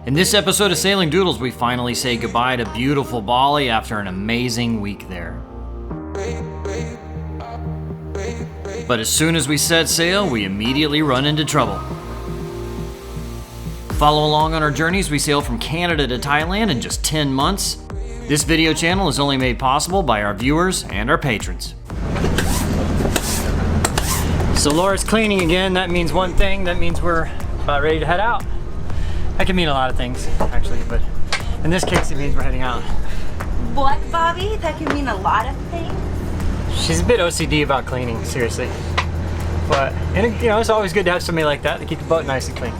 In this episode of Sailing Doodles, we finally say goodbye to beautiful Bali after an amazing week there. But as soon as we set sail, we immediately run into trouble. Follow along on our journeys. We sail from Canada to Thailand in just 10 months. This video channel is only made possible by our viewers and our patrons. So Laura's cleaning again. That means one thing. That means we're about ready to head out. That can mean a lot of things, actually, but in this case, it means we're heading out. What, Bobby? That can mean a lot of things? She's a bit OCD about cleaning, seriously. But, and you know, it's always good to have somebody like that to keep the boat nice and clean.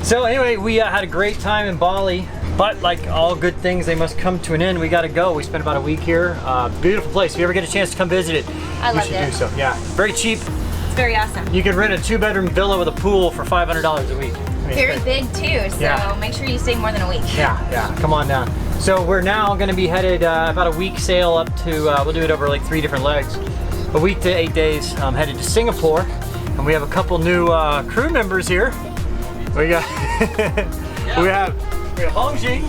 So anyway, we had a great time in Bali, but like all good things, they must come to an end. We gotta go. We spent about a week here. Beautiful place. If you ever get a chance to come visit it, you should do so. Yeah, very cheap. It's very awesome. You could rent a 2-bedroom villa with a pool for $500 a week. Very big too, so make sure you stay more than a week. Yeah, come on down. So we're now going to be headed about a week sail up to, we'll do it over like 3 different legs. A week to 8 days, headed to Singapore. And we have a couple new crew members here. We got, we have Hong Jing.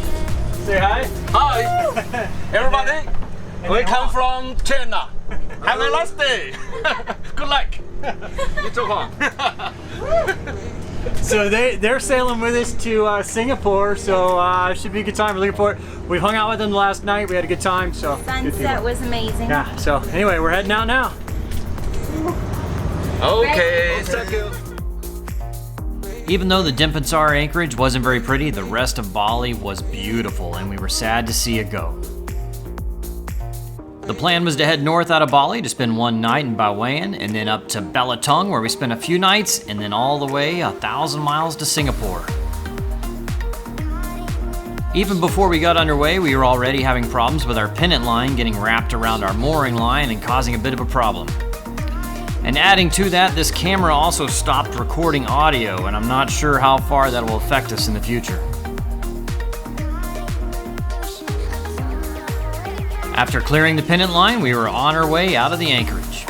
Say hi. Hi, everybody. We come from China. Have a nice day. Good luck. You too, Hong. So they're sailing with us to Singapore, so it should be a good time. We're looking forward. We hung out with them last night. We had a good time. So sunset was amazing. Yeah. So anyway, we're heading out now. Okay. Thank you. Even though the Denpasar anchorage wasn't very pretty, the rest of Bali was beautiful, and we were sad to see it go. The plan was to head north out of Bali to spend one night in Bawean, and then up to Belitung, where we spent a few nights, and then all the way 1,000 miles to Singapore. Even before we got underway, we were already having problems with our pennant line getting wrapped around our mooring line and causing a bit of a problem. And adding to that, this camera also stopped recording audio, and I'm not sure how far that will affect us in the future. After clearing the pennant line, we were on our way out of the anchorage.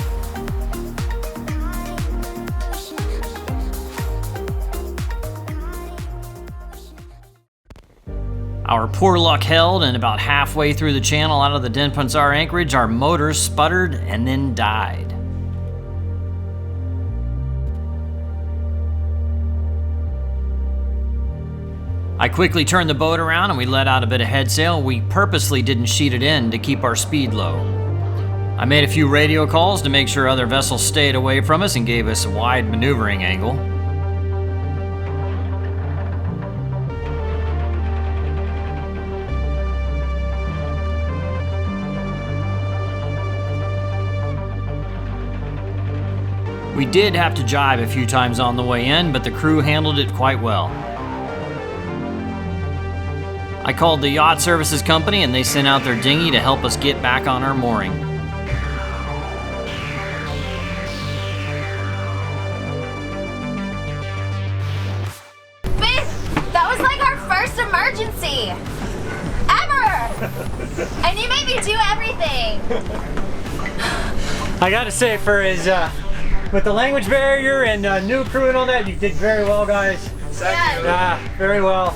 Our poor luck held, and about halfway through the channel out of the Denpasar anchorage, our motors sputtered and then died. I quickly turned the boat around and we let out a bit of head sail. We purposely didn't sheet it in to keep our speed low. I made a few radio calls to make sure other vessels stayed away from us and gave us a wide maneuvering angle. We did have to jibe a few times on the way in, but the crew handled it quite well. I called the yacht services company and they sent out their dinghy to help us get back on our mooring. Babe, that was like our first emergency ever! And you made me do everything! I gotta say, for his, with the language barrier and new crew and all that, you did very well, guys. Thank you. Very well.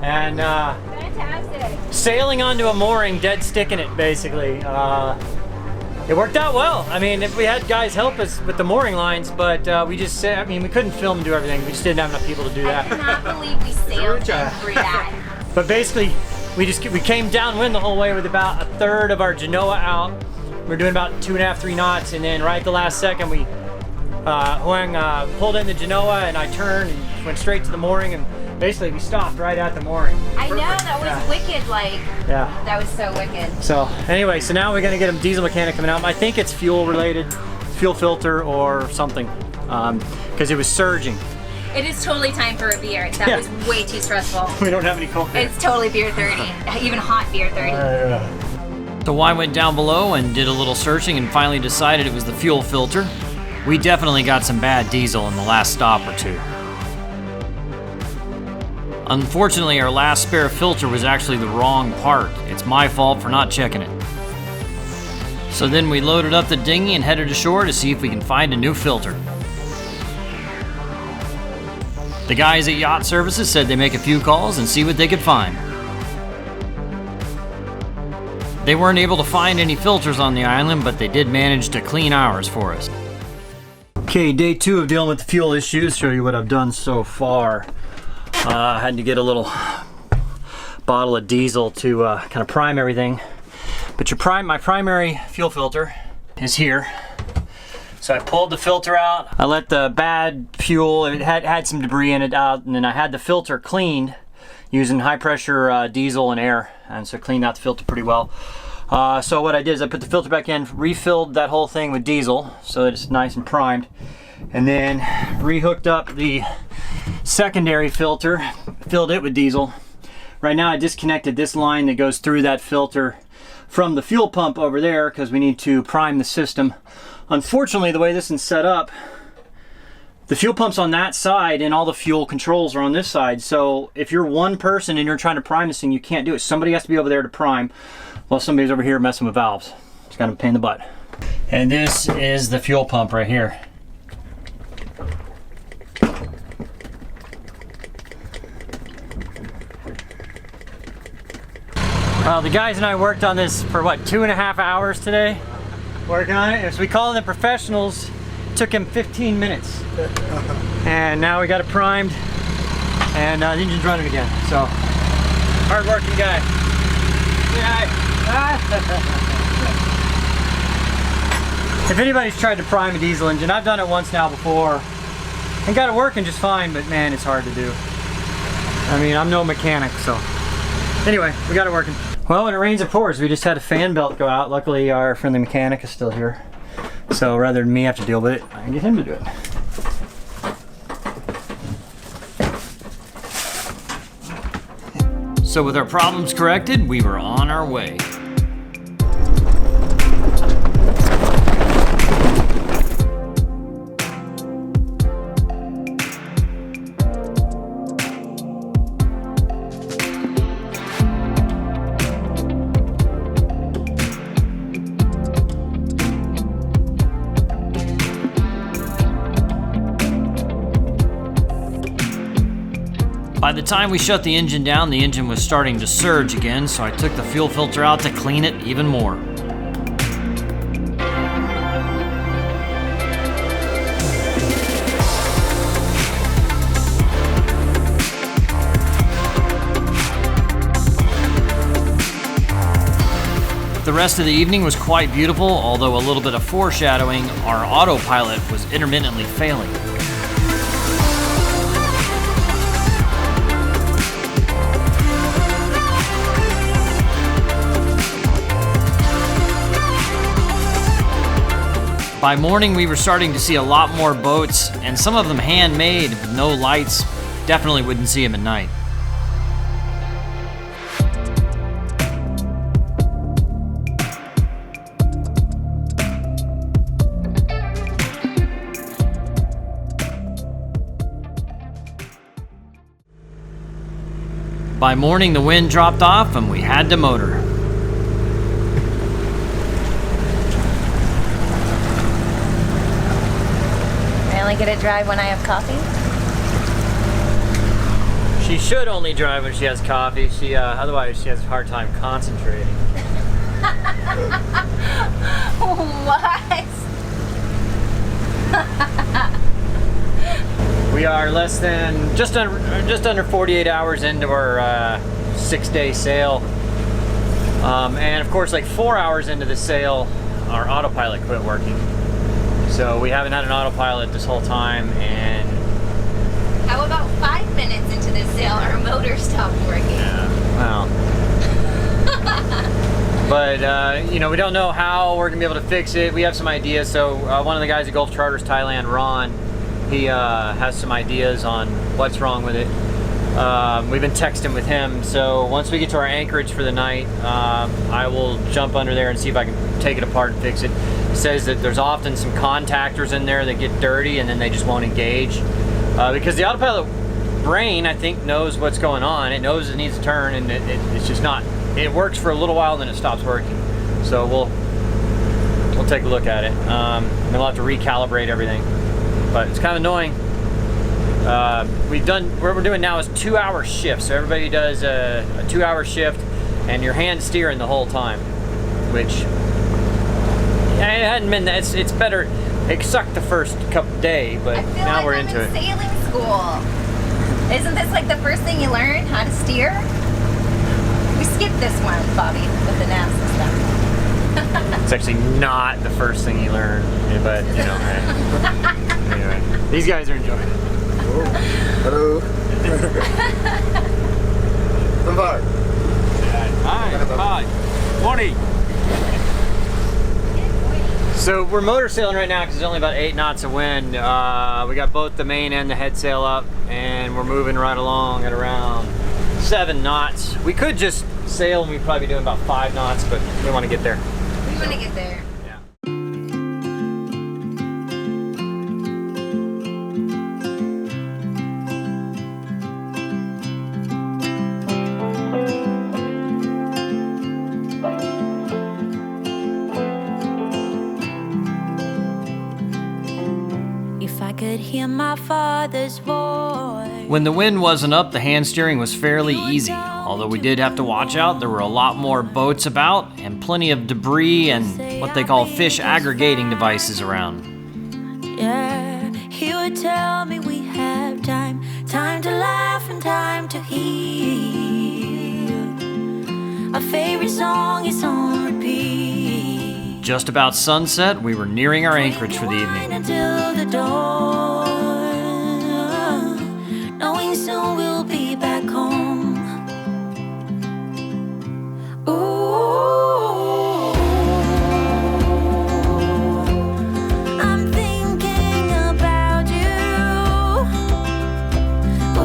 And fantastic. Sailing onto a mooring, dead sticking it, basically. It worked out well. I mean, if we had guys help us with the mooring lines, but we just said, I mean, we couldn't film and do everything. We just didn't have enough people to do that. I cannot believe we sailed through that. But basically, we came downwind the whole way with about a third of our Genoa out. We were doing about 2.5, 3 knots, and then right at the last second, we Huang pulled in the Genoa, and I turned and went straight to the mooring, and basically we stopped right at the mooring. I know, that was wicked, like, that was so wicked. So anyway, so now we're gonna get a diesel mechanic coming out. I think it's fuel related, fuel filter or something, because it was surging. It is totally time for a beer. That was way too stressful. We don't have any cold beer. It's totally beer 30, even hot beer 30. So I went down below and did a little searching and finally decided it was the fuel filter. We definitely got some bad diesel in the last stop or two. Unfortunately, our last spare filter was actually the wrong part. It's my fault for not checking it. So then we loaded up the dinghy and headed ashore to see if we can find a new filter. The guys at Yacht Services said they make a few calls and see what they could find. They weren't able to find any filters on the island, but they did manage to clean ours for us. Okay, day 2 of dealing with the fuel issues. Show you what I've done so far. I had to get a little bottle of diesel to kind of prime everything. But my primary fuel filter is here. So I pulled the filter out. I let the bad fuel, it had some debris in it out, and then I had the filter cleaned using high pressure diesel and air, and so cleaned out the filter pretty well. So what I did is I put the filter back in, refilled that whole thing with diesel so that it's nice and primed, and then rehooked up the secondary filter, filled it with diesel. Right now I disconnected this line that goes through that filter from the fuel pump over there because we need to prime the system. Unfortunately, the way this is set up, the fuel pump's on that side and all the fuel controls are on this side. So if you're one person and you're trying to prime this thing, you can't do it. Somebody has to be over there to prime while somebody's over here messing with valves. It's kind of a pain in the butt. And this is the fuel pump right here. Well, the guys and I worked on this for what, 2.5 hours today? Working on it. As we call them, the professionals, it took him 15 minutes. And now we got it primed and the engine's running again. So, hard working guy. If anybody's tried to prime a diesel engine, I've done it once now before and got it working just fine, but man, it's hard to do. I mean, I'm no mechanic, so. Anyway, we got it working. Well, when it rains it pours. We just had a fan belt go out. Luckily, our friendly mechanic is still here. So rather than me have to deal with it, I can get him to do it. So with our problems corrected, we were on our way. By the time we shut the engine down, the engine was starting to surge again, so I took the fuel filter out to clean it even more. The rest of the evening was quite beautiful, although a little bit of foreshadowing, our autopilot was intermittently failing. By morning, we were starting to see a lot more boats, and some of them handmade with no lights. Definitely wouldn't see them at night. By morning, the wind dropped off and we had to motor. I only get to drive when I have coffee. She should only drive when she has coffee. Otherwise she has a hard time concentrating. What? We are less than just under 48 hours into our 6-day sail, and of course, like 4 hours into the sail, our autopilot quit working. So we haven't had an autopilot this whole time, and How about 5 minutes into the sail, our motor stopped working? yeah, well. But you know, we don't know how we're gonna be able to fix it. We have some ideas. So one of the guys at Gulf Charters Thailand, Ron, he has some ideas on what's wrong with it. We've been texting with him. So once we get to our anchorage for the night, I will jump under there and see if I can take it apart and fix it. It says that there's often some contactors in there that get dirty and then they just won't engage. Because the autopilot brain, I think, knows what's going on. It knows it needs to turn, and it's just not. It works for a little while, then it stops working. So we'll take a look at it. And we'll have to recalibrate everything. But it's kind of annoying. What we're doing now is 2-hour shifts. So everybody does a 2-hour shift, and you're hand steering the whole time, which it hadn't been that. It's better. It sucked the first day, but now we're into it. Sailing school. Isn't this like the first thing you learn, how to steer? We skipped this one, Bobby, with the naps and stuff. It's actually not the first thing you learn, but you know. Anyway, these guys are enjoying it. Hello. Hi. Morning. So we're motor sailing right now because there's only about 8 knots of wind. We got both the main and the head sail up, and we're moving right along at around 7 knots. We could just sail and we'd probably be doing about 5 knots, but we want to get there. We want to get there. Yeah. If I could hear my father's voice. When the wind wasn't up, the hand steering was fairly easy. Although we did have to watch out, there were a lot more boats about and plenty of debris and what they call fish aggregating devices around. Yeah, he would tell me we have time, time to laugh and time to heal. Our favorite song is on repeat. Just about sunset, we were nearing our anchorage for the evening. Until the dawn, knowing soon we'll be back home. Ooh, I'm thinking about you. Ooh,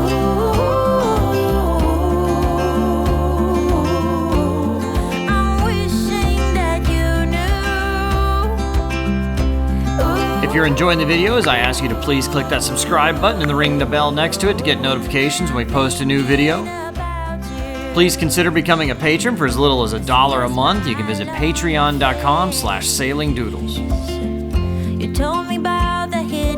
I'm wishing that you knew. If you're enjoying the videos, I ask you to please click that subscribe button and ring the bell next to it to get notifications when we post a new video. Please consider becoming a patron for as little as $1 a month. You can visit patreon.com/sailingdoodles. You told me about the hill.